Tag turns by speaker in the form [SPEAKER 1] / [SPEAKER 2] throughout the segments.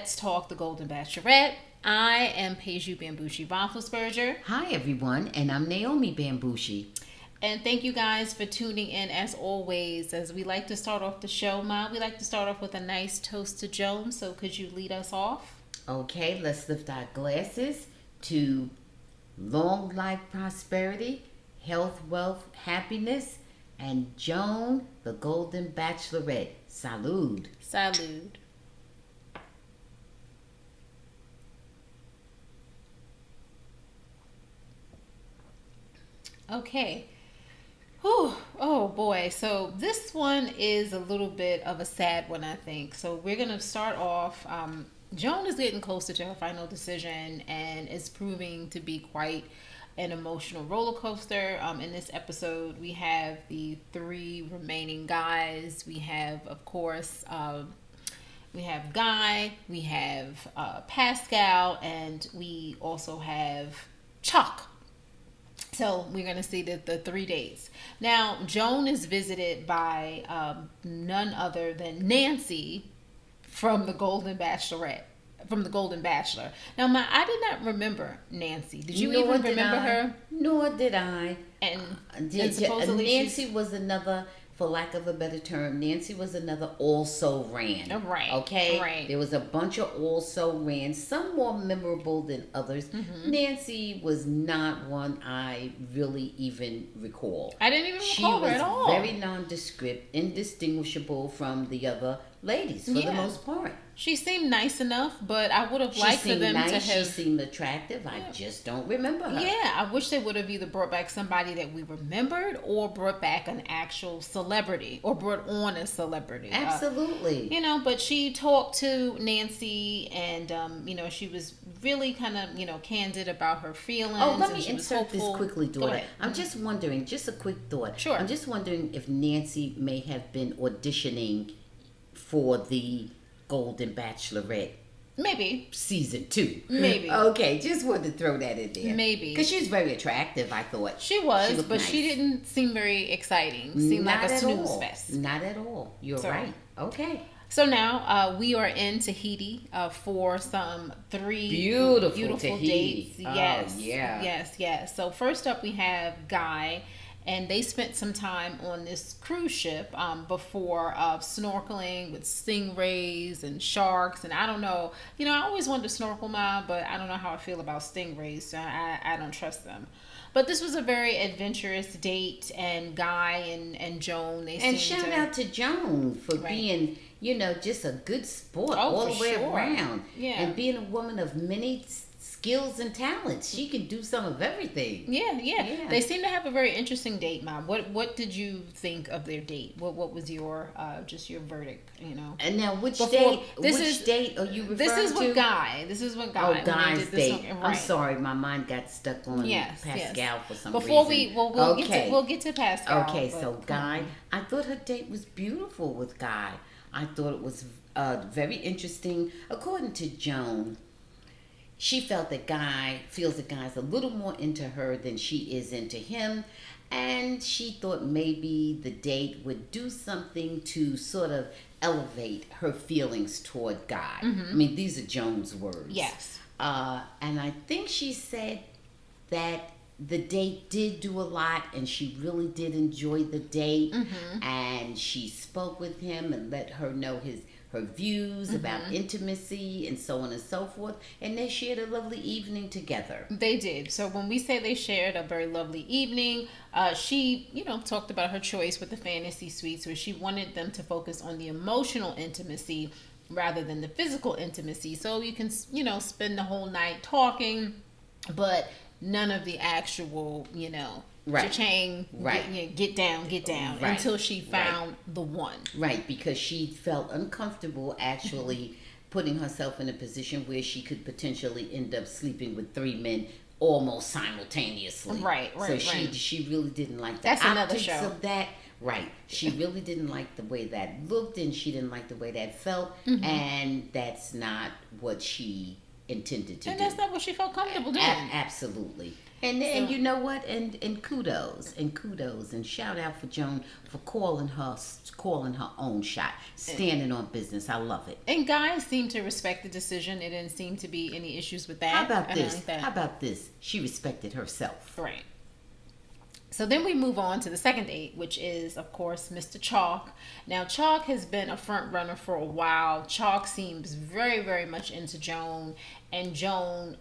[SPEAKER 1] Let's talk the Golden Bachelorette. I am Paige Bamgboshe Roethlisberger.
[SPEAKER 2] Hi everyone, and I'm Naomi Bamgboshe.
[SPEAKER 1] And thank you guys for tuning in as always. As we like to start off the show, Ma, we like to start off with a nice toast to Joan. So could you lead us off?
[SPEAKER 2] Okay, let's lift our glasses to long life, prosperity, health, wealth, happiness, and Joan, the Golden Bachelorette. Salud.
[SPEAKER 1] Salud. Okay. Whew. Oh boy. So this one is a little bit of a sad one, I think. So we're going to start off. Joan is getting closer to her final decision and is proving to be quite an emotional roller coaster. In this episode, we have the three remaining guys. We have, of course, we have Guy, we have Pascal, and we also have Chock. So we're going to see the 3 days. Now, Joan is visited by none other than Nancy from the Golden Bachelorette, from the Golden Bachelor. Now, I did not remember Nancy. Did you even remember her?
[SPEAKER 2] Nor did I.
[SPEAKER 1] And supposedly
[SPEAKER 2] Nancy was another, for lack of a better term, Nancy was another also ran.
[SPEAKER 1] Right.
[SPEAKER 2] Okay?
[SPEAKER 1] Right.
[SPEAKER 2] There was a bunch of also ran, some more memorable than others. Mm-hmm. Nancy was not one I really even recall.
[SPEAKER 1] I didn't even recall her at all.
[SPEAKER 2] She was very nondescript, indistinguishable from the other ladies for the most part.
[SPEAKER 1] She seemed nice enough, but I would have liked for them to have...
[SPEAKER 2] She seemed attractive. I just don't remember her.
[SPEAKER 1] Yeah, I wish they would have either brought back somebody that we remembered or brought back an actual celebrity or brought on a celebrity.
[SPEAKER 2] Absolutely.
[SPEAKER 1] But she talked to Nancy and, she was really kind of, candid about her feelings.
[SPEAKER 2] Oh, let me insert this quickly, daughter. I'm
[SPEAKER 1] mm-hmm.
[SPEAKER 2] just wondering, just a quick thought.
[SPEAKER 1] Sure.
[SPEAKER 2] I'm just wondering if Nancy may have been auditioning for the Golden Bachelorette.
[SPEAKER 1] Maybe.
[SPEAKER 2] Season 2.
[SPEAKER 1] Maybe.
[SPEAKER 2] Okay, just wanted to throw that in there.
[SPEAKER 1] Maybe.
[SPEAKER 2] Because she was very attractive, I thought.
[SPEAKER 1] She was, but
[SPEAKER 2] nice.
[SPEAKER 1] She didn't seem very exciting. Seemed
[SPEAKER 2] Not
[SPEAKER 1] like a snooze
[SPEAKER 2] all.
[SPEAKER 1] fest.
[SPEAKER 2] Not at all. You're right. Okay.
[SPEAKER 1] So now we are in Tahiti for some 3 beautiful
[SPEAKER 2] Tahiti.
[SPEAKER 1] dates. Yes.
[SPEAKER 2] Oh, yeah.
[SPEAKER 1] Yes. So first up we have Guy. And they spent some time on this cruise ship before snorkeling with stingrays and sharks. And I don't know, I always wanted to snorkel, but I don't know how I feel about stingrays. So I don't trust them. But this was a very adventurous date, and Guy and Joan,
[SPEAKER 2] and shout out to Joan for being, just a good sport all the way around.
[SPEAKER 1] Yeah.
[SPEAKER 2] And being a woman of many skills and talents. She can do some of everything.
[SPEAKER 1] Yeah. They seem to have a very interesting date, Mom. What did you think of their date? What was your just your verdict?
[SPEAKER 2] And now which date are you referring to?
[SPEAKER 1] This is what Guy.
[SPEAKER 2] Oh, Guy's date. Right. I'm sorry, my mind got stuck on Pascal for some reason.
[SPEAKER 1] We'll get to Pascal.
[SPEAKER 2] Okay, so Guy, I thought her date was beautiful with Guy. I thought it was very interesting. According to Joan, she felt that feels that Guy's a little more into her than she is into him. And she thought maybe the date would do something to sort of elevate her feelings toward Guy. Mm-hmm. I mean, these are Joan's words.
[SPEAKER 1] Yes.
[SPEAKER 2] And I think she said that the date did do a lot and she really did enjoy the date. Mm-hmm. And she spoke with him and let her know her views mm-hmm. about intimacy and so on and so forth, and they shared a lovely evening together.
[SPEAKER 1] They did. So when we say they shared a very lovely evening, she, talked about her choice with the fantasy suites, where she wanted them to focus on the emotional intimacy rather than the physical intimacy. So you can, spend the whole night talking, but none of the actual,
[SPEAKER 2] right.
[SPEAKER 1] Cha-ching,
[SPEAKER 2] right.
[SPEAKER 1] Get down, right. Until she found the one.
[SPEAKER 2] Right, because she felt uncomfortable actually putting herself in a position where she could potentially end up sleeping with 3 men almost simultaneously.
[SPEAKER 1] Right.
[SPEAKER 2] So she really didn't like the
[SPEAKER 1] That's another
[SPEAKER 2] optics
[SPEAKER 1] show.
[SPEAKER 2] of that. Right. She really didn't like the way that looked, and she didn't like the way that felt, mm-hmm. and that's not what she intended to
[SPEAKER 1] And
[SPEAKER 2] do.
[SPEAKER 1] that's not what she felt comfortable doing.
[SPEAKER 2] Absolutely. And you know what? And kudos and shout out for Joan for calling her own shot, standing on business. I love it.
[SPEAKER 1] And guys seem to respect the decision. It didn't seem to be any issues with that.
[SPEAKER 2] How about
[SPEAKER 1] I
[SPEAKER 2] this?
[SPEAKER 1] like that.
[SPEAKER 2] How about this? She respected herself.
[SPEAKER 1] Right. So then we move on to the second date, which is, of course, Mr. Chock. Now, Chock has been a front runner for a while. Chock seems very, very much into Joan, and Joan,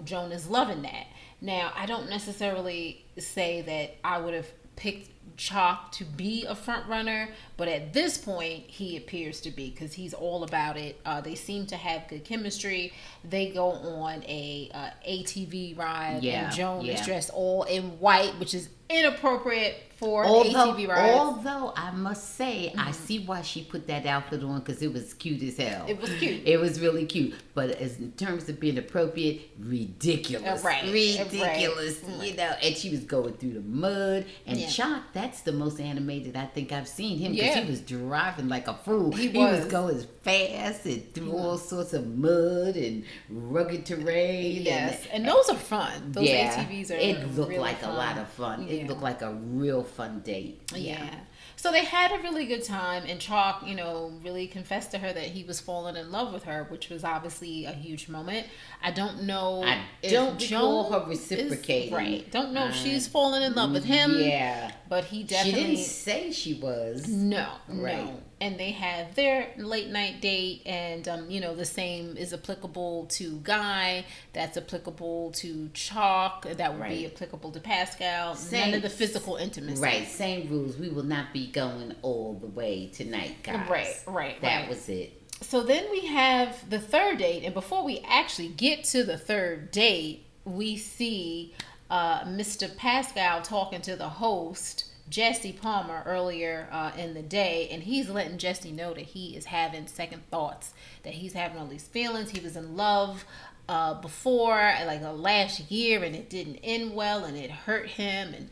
[SPEAKER 1] Joan is loving that. Now, I don't necessarily say that I would have picked Chock to be a front runner, but at this point he appears to be, because he's all about it. They seem to have good chemistry. They go on a ATV ride, and Joan is dressed all in white, which is inappropriate for an ATV ride.
[SPEAKER 2] Although I must say, I see why she put that outfit on, because it was cute as hell.
[SPEAKER 1] It was cute.
[SPEAKER 2] It was really cute. But as in terms of being appropriate, ridiculous. Ridiculous.
[SPEAKER 1] Right.
[SPEAKER 2] You know, and she was going through the mud. And Chock, that's the most animated I think I've seen him, because he was driving like a fool. He was going fast and through all sorts of mud and rugged terrain.
[SPEAKER 1] Yes, and those are fun. Those ATVs are
[SPEAKER 2] It looked
[SPEAKER 1] really
[SPEAKER 2] like
[SPEAKER 1] fun.
[SPEAKER 2] a lot of fun. It looked like a real fun date.
[SPEAKER 1] Yeah. So they had a really good time, and Chock, really confessed to her that he was falling in love with her, which was obviously a huge moment. I don't know.
[SPEAKER 2] I don't recall her reciprocating.
[SPEAKER 1] Right. Don't know if she's falling in love with him.
[SPEAKER 2] Yeah.
[SPEAKER 1] But he definitely.
[SPEAKER 2] She didn't say she was.
[SPEAKER 1] No.
[SPEAKER 2] Right.
[SPEAKER 1] No. And they have their late night date, and the same is applicable to Guy. That's applicable to Chock. That would be applicable to Pascal. None of the physical intimacy.
[SPEAKER 2] Right. Same rules. We will not be going all the way tonight, guys.
[SPEAKER 1] Right.
[SPEAKER 2] That was it.
[SPEAKER 1] So then we have the third date, and before we actually get to the third date, we see Mr. Pascal talking to the host, Jesse Palmer, earlier in the day, and he's letting Jesse know that he is having second thoughts, that he's having all these feelings. He was in love before, like last year, and it didn't end well, and it hurt him, and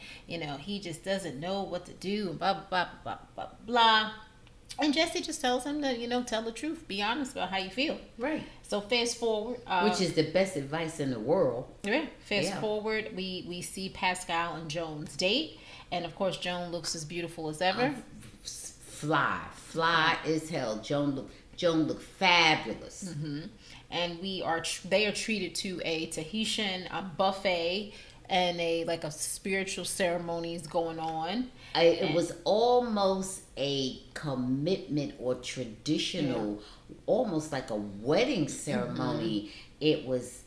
[SPEAKER 1] he just doesn't know what to do, and blah blah blah blah blah. And Jesse just tells him to tell the truth, be honest about how you feel.
[SPEAKER 2] Right.
[SPEAKER 1] So fast forward,
[SPEAKER 2] which is the best advice in the world.
[SPEAKER 1] Yeah. Fast forward, we see Pascal and Joan's date, and of course Joan looks as beautiful as ever.
[SPEAKER 2] Fly as hell. Joan looked fabulous.
[SPEAKER 1] Mm-hmm. And they are treated to a Tahitian buffet, and a spiritual ceremonies going on.
[SPEAKER 2] It was almost a commitment or traditional, almost like a wedding ceremony. It was,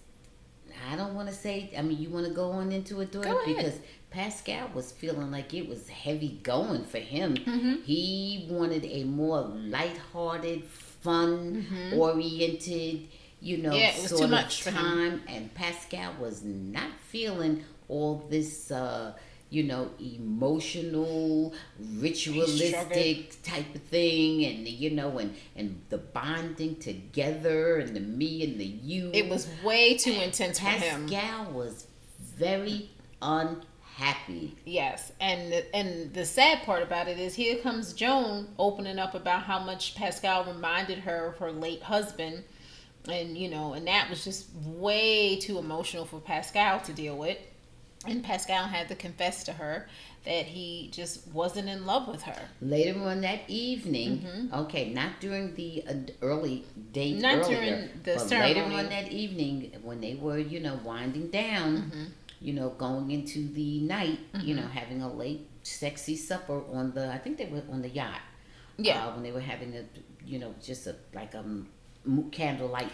[SPEAKER 2] I don't want to say, you want to go on into it, daughter?
[SPEAKER 1] Go ahead.
[SPEAKER 2] Because Pascal was feeling like it was heavy going for him. He wanted a more lighthearted, fun-oriented,
[SPEAKER 1] it was
[SPEAKER 2] sort
[SPEAKER 1] too
[SPEAKER 2] of
[SPEAKER 1] much for
[SPEAKER 2] time. And Pascal was not feeling all this emotional, ritualistic type of thing, and and the bonding together, and the me and the you.
[SPEAKER 1] It was way too intense for him.
[SPEAKER 2] Pascal was very unhappy.
[SPEAKER 1] Yes, and the sad part about it is, here comes Joan opening up about how much Pascal reminded her of her late husband, and and that was just way too emotional for Pascal to deal with. And Pascal had to confess to her that he just wasn't in love with her.
[SPEAKER 2] Later on that evening, okay, not during the early date,
[SPEAKER 1] during the ceremony.
[SPEAKER 2] Later on that evening, when they were, winding down, going into the night, having a late, sexy supper I think they were on the yacht.
[SPEAKER 1] Yeah.
[SPEAKER 2] When they were having just candlelight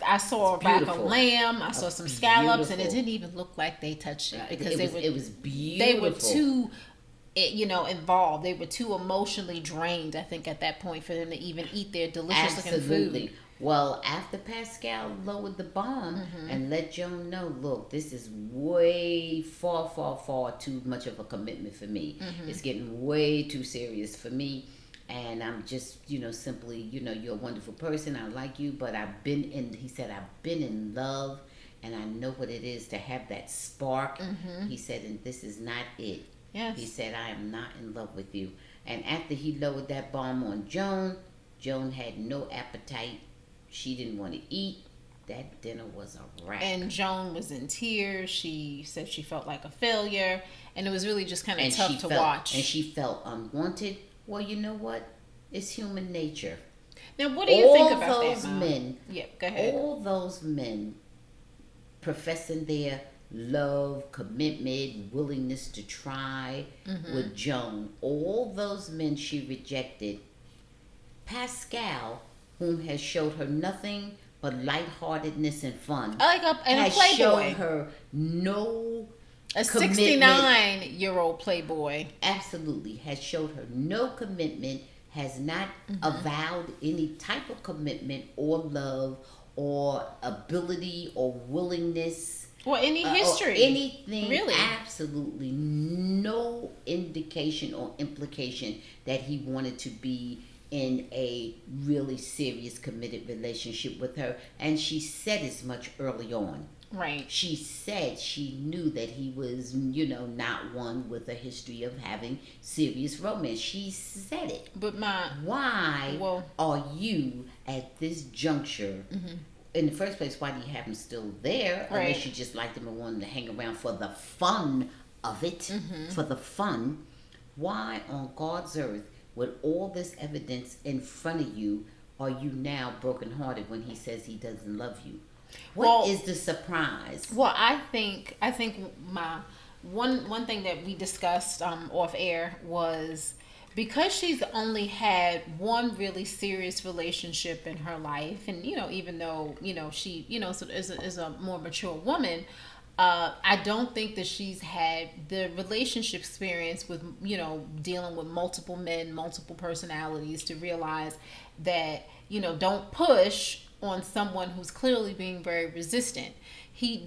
[SPEAKER 1] I saw a rack of lamb, I saw some scallops, and it didn't even look like they touched it, because
[SPEAKER 2] it was beautiful.
[SPEAKER 1] They were too involved. They were too emotionally drained, I think, at that point, for them to even eat their delicious looking food.
[SPEAKER 2] Well, after Pascal lowered the bomb and let Joan know, look, this is way far too much of a commitment for me. It's getting way too serious for me. And I'm just, simply, you're a wonderful person. I like you, but he said, I've been in love, and I know what it is to have that spark. He said, and this is not it.
[SPEAKER 1] Yes.
[SPEAKER 2] He said, I am not in love with you. And after he lowered that bomb on Joan, Joan had no appetite. She didn't want to eat. that dinner was a wrap.
[SPEAKER 1] And Joan was in tears. She said she felt like a failure, and it was really just kind of tough to watch.
[SPEAKER 2] And she felt unwanted. Well, you know what? It's human nature.
[SPEAKER 1] Now, what do you think about
[SPEAKER 2] all those
[SPEAKER 1] that, Mom?
[SPEAKER 2] men?
[SPEAKER 1] Yeah, go ahead.
[SPEAKER 2] All those men professing their love, commitment, willingness to try with Joan. All those men she rejected. Pascal, whom has showed her nothing but lightheartedness and fun,
[SPEAKER 1] And a
[SPEAKER 2] has
[SPEAKER 1] playboy.
[SPEAKER 2] shown her no
[SPEAKER 1] A
[SPEAKER 2] commitment.
[SPEAKER 1] 69-year-old playboy.
[SPEAKER 2] Absolutely, has showed her no commitment, has not avowed any type of commitment or love or ability or willingness
[SPEAKER 1] Or any history.
[SPEAKER 2] or anything.
[SPEAKER 1] Really.
[SPEAKER 2] Absolutely no indication or implication that he wanted to be in a really serious committed relationship with her. And she said as much early on.
[SPEAKER 1] Right.
[SPEAKER 2] She said she knew that he was, not one with a history of having serious romance. She said it.
[SPEAKER 1] But
[SPEAKER 2] Why are you at this juncture? In the first place, why do you have him still there?
[SPEAKER 1] Right.
[SPEAKER 2] Unless you just liked him and wanted to hang around for the fun of it. For the fun. Why on God's earth, with all this evidence in front of you, are you now brokenhearted when he says he doesn't love you? What is the surprise?
[SPEAKER 1] Well, I think my one thing that we discussed off air was, because she's only had one really serious relationship in her life, and even though she is a more mature woman, I don't think that she's had the relationship experience with dealing with multiple men, multiple personalities, to realize that don't push on someone who's clearly being very resistant.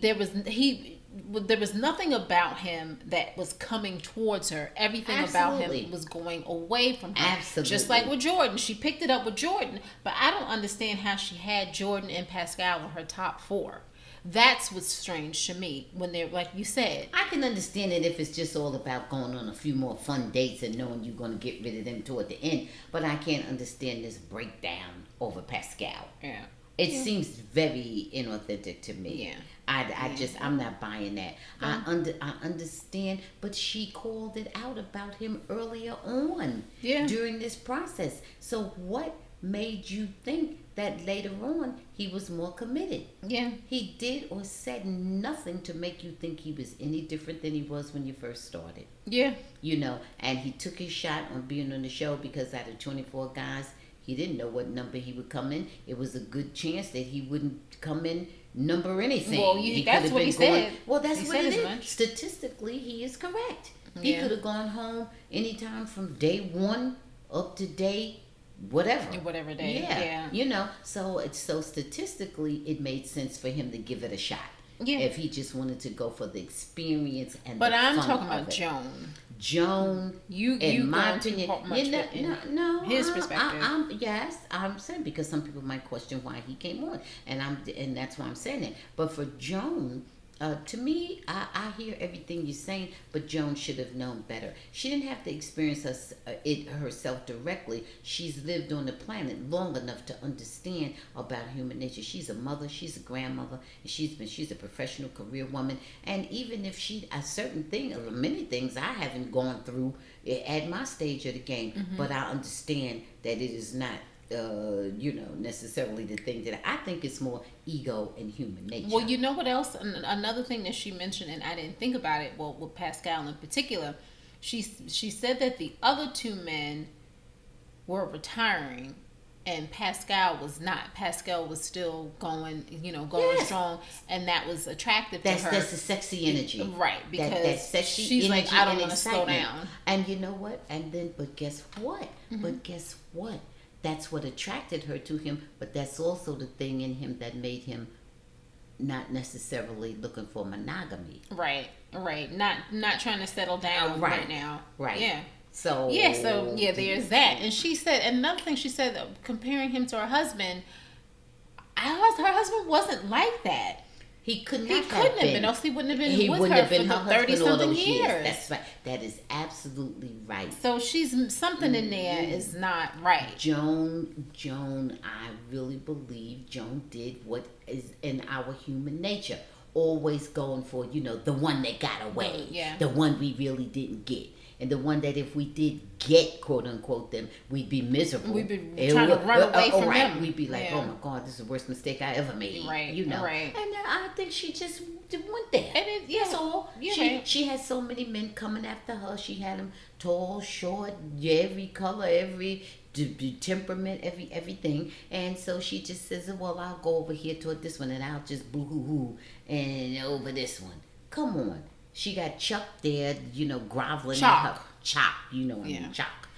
[SPEAKER 1] There was nothing about him that was coming towards her. Everything about him was going away from her.
[SPEAKER 2] Absolutely.
[SPEAKER 1] Just like with Jordan. She picked it up with Jordan, but I don't understand how she had Jordan and Pascal in her top 4. That's what's strange to me, when they're, like you said.
[SPEAKER 2] I can understand it if it's just all about going on a few more fun dates and knowing you're going to get rid of them toward the end. But I can't understand this breakdown over Pascal.
[SPEAKER 1] Yeah.
[SPEAKER 2] It seems very inauthentic to me.
[SPEAKER 1] Yeah.
[SPEAKER 2] I'm not buying that. I understand, but she called it out about him earlier on during this process. So what made you think that later on he was more committed?
[SPEAKER 1] Yeah.
[SPEAKER 2] He did or said nothing to make you think he was any different than he was when you first started.
[SPEAKER 1] Yeah.
[SPEAKER 2] And he took his shot on being on the show because out of 24 guys, he didn't know what number he would come in. It was a good chance that he wouldn't come in number anything.
[SPEAKER 1] Well, that's what he said.
[SPEAKER 2] Well, that's
[SPEAKER 1] he
[SPEAKER 2] what it is.
[SPEAKER 1] much.
[SPEAKER 2] Statistically, he is correct. He could have gone home anytime from day 1 up to day whatever day. Yeah. So statistically, it made sense for him to give it a shot. Yeah. If he just wanted to go for the experience and
[SPEAKER 1] but
[SPEAKER 2] the
[SPEAKER 1] I'm
[SPEAKER 2] fun
[SPEAKER 1] talking
[SPEAKER 2] of
[SPEAKER 1] about
[SPEAKER 2] it.
[SPEAKER 1] Joan.
[SPEAKER 2] In my opinion, no,
[SPEAKER 1] his perspective.
[SPEAKER 2] I'm saying, because some people might question why he came on, and that's why I'm saying it. But for Joan, to me, I hear everything you're saying, but Joan should have known better. She didn't have to experience it herself directly. She's lived on the planet long enough to understand about human nature. She's a mother, she's a grandmother, and she's a professional career woman. And even if many things I haven't gone through at my stage of the game, but I understand that it is not necessarily the thing that I think it's more ego and human nature.
[SPEAKER 1] Well, you know what else? Another thing that she mentioned, and I didn't think about it, well, with Pascal in particular, she said that the other 2 men were retiring and Pascal was not. Pascal was still going strong, and that was attractive to her.
[SPEAKER 2] That's the sexy energy.
[SPEAKER 1] Right, because
[SPEAKER 2] that sexy
[SPEAKER 1] she's
[SPEAKER 2] energy,
[SPEAKER 1] like, I don't want to slow down.
[SPEAKER 2] And you know what? But guess what? That's what attracted her to him, but that's also the thing in him that made him not necessarily looking for monogamy.
[SPEAKER 1] Right. Not trying to settle down right now.
[SPEAKER 2] Right.
[SPEAKER 1] Yeah.
[SPEAKER 2] So
[SPEAKER 1] there's that. And she said, another thing she said, comparing him to her husband wasn't like that.
[SPEAKER 2] He could
[SPEAKER 1] He
[SPEAKER 2] not
[SPEAKER 1] couldn't have been, else he wouldn't have been
[SPEAKER 2] He
[SPEAKER 1] with
[SPEAKER 2] wouldn't
[SPEAKER 1] her
[SPEAKER 2] have been
[SPEAKER 1] for
[SPEAKER 2] her
[SPEAKER 1] the 30
[SPEAKER 2] husband all
[SPEAKER 1] something
[SPEAKER 2] those years.
[SPEAKER 1] years.
[SPEAKER 2] That's right. That is absolutely right.
[SPEAKER 1] So she's something in there is not right.
[SPEAKER 2] Joan, I really believe Joan did what is in our human nature. Always going for, the one that got away.
[SPEAKER 1] Yeah.
[SPEAKER 2] The one we really didn't get. And the one that if we did get, quote unquote, them, we'd be miserable.
[SPEAKER 1] We'd be trying to run away from them.
[SPEAKER 2] We'd be like, oh my God, this is the worst mistake I ever made.
[SPEAKER 1] Right. Right.
[SPEAKER 2] And I think she just went there.
[SPEAKER 1] And
[SPEAKER 2] that's all. She had so many men coming after her. She had them tall, short, every color, every temperament, everything. And so she just says, well, I'll go over here toward this one and I'll just boo-hoo-hoo and over this one. Come on. She got Chock there, groveling
[SPEAKER 1] Chock.
[SPEAKER 2] at her. Chock, Chock.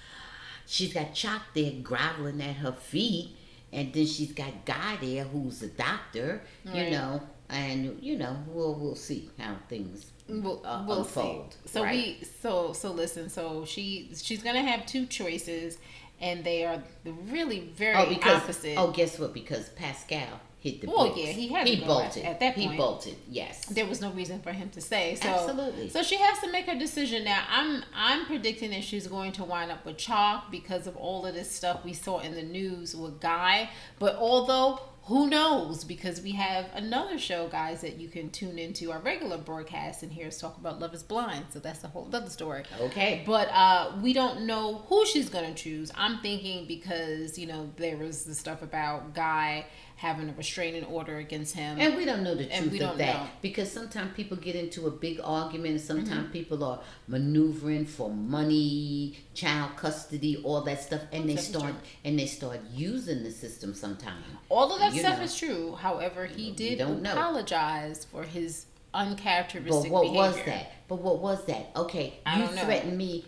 [SPEAKER 2] She's got Chock there groveling at her feet. And then she's got Guy there who's a doctor,
[SPEAKER 1] right.
[SPEAKER 2] And, we'll see how things
[SPEAKER 1] we'll
[SPEAKER 2] unfold.
[SPEAKER 1] See. So
[SPEAKER 2] right?
[SPEAKER 1] so listen, so she's going to have two choices. And they are really very opposite.
[SPEAKER 2] Oh, guess what? Because Pascal hit the
[SPEAKER 1] well,
[SPEAKER 2] bricks.
[SPEAKER 1] yeah, he had
[SPEAKER 2] he
[SPEAKER 1] to
[SPEAKER 2] bolted.
[SPEAKER 1] At that point.
[SPEAKER 2] He bolted, yes.
[SPEAKER 1] There was no reason for him to stay. So,
[SPEAKER 2] absolutely.
[SPEAKER 1] So she has to make her decision now. I'm predicting that she's going to wind up with Chock because of all of this stuff we saw in the news with Guy. But although, who knows? Because we have another show, guys, that you can tune into our regular broadcast and hear us talk about Love is Blind. So that's a whole other story.
[SPEAKER 2] Okay.
[SPEAKER 1] But we don't know who she's going to choose. I'm thinking because, there was the stuff about Guy having a restraining order against him.
[SPEAKER 2] And we don't know the truth of that.
[SPEAKER 1] Know.
[SPEAKER 2] Because sometimes people get into a big argument and sometimes people are maneuvering for money, child custody, all that stuff, and they start using the system sometimes.
[SPEAKER 1] All of that stuff is true. However, he did apologize for his uncharacteristic behavior.
[SPEAKER 2] But what was that? Okay,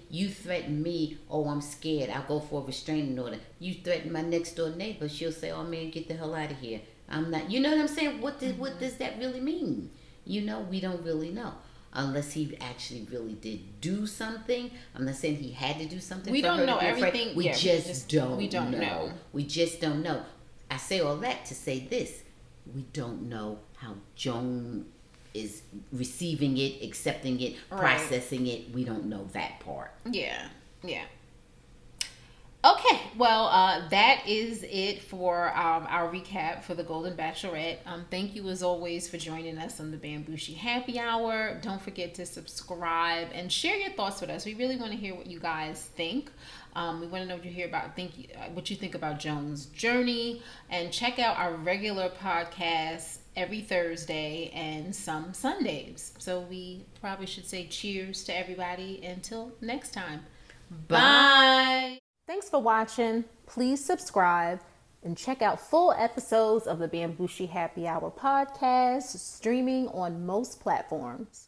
[SPEAKER 2] you threatened me. Oh, I'm scared. I'll go for a restraining order. You threaten my next door neighbor. She'll say, oh man, get the hell out of here. I'm not, you know what I'm saying? What does that really mean? We don't really know. Unless he actually really did do something. I'm not saying he had to do something.
[SPEAKER 1] We don't know everything.
[SPEAKER 2] We just don't know.
[SPEAKER 1] We
[SPEAKER 2] just don't know. I say all that to say this. We don't know how Joan is receiving it, accepting it, processing it. We don't know that part.
[SPEAKER 1] Yeah. Okay, well, that is it for our recap for the Golden Bachelorette. Thank you as always for joining us on the Bamgboshe Happy Hour. Don't forget to subscribe and share your thoughts with us. We really want to hear what you guys think. We want to know what you think about Joan's journey, and check out our regular podcast every Thursday and some Sundays. So we probably should say cheers to everybody until next time. Bye. Thanks for watching. Please subscribe and check out full episodes of the Bamgboshe Happy Hour podcast streaming on most platforms.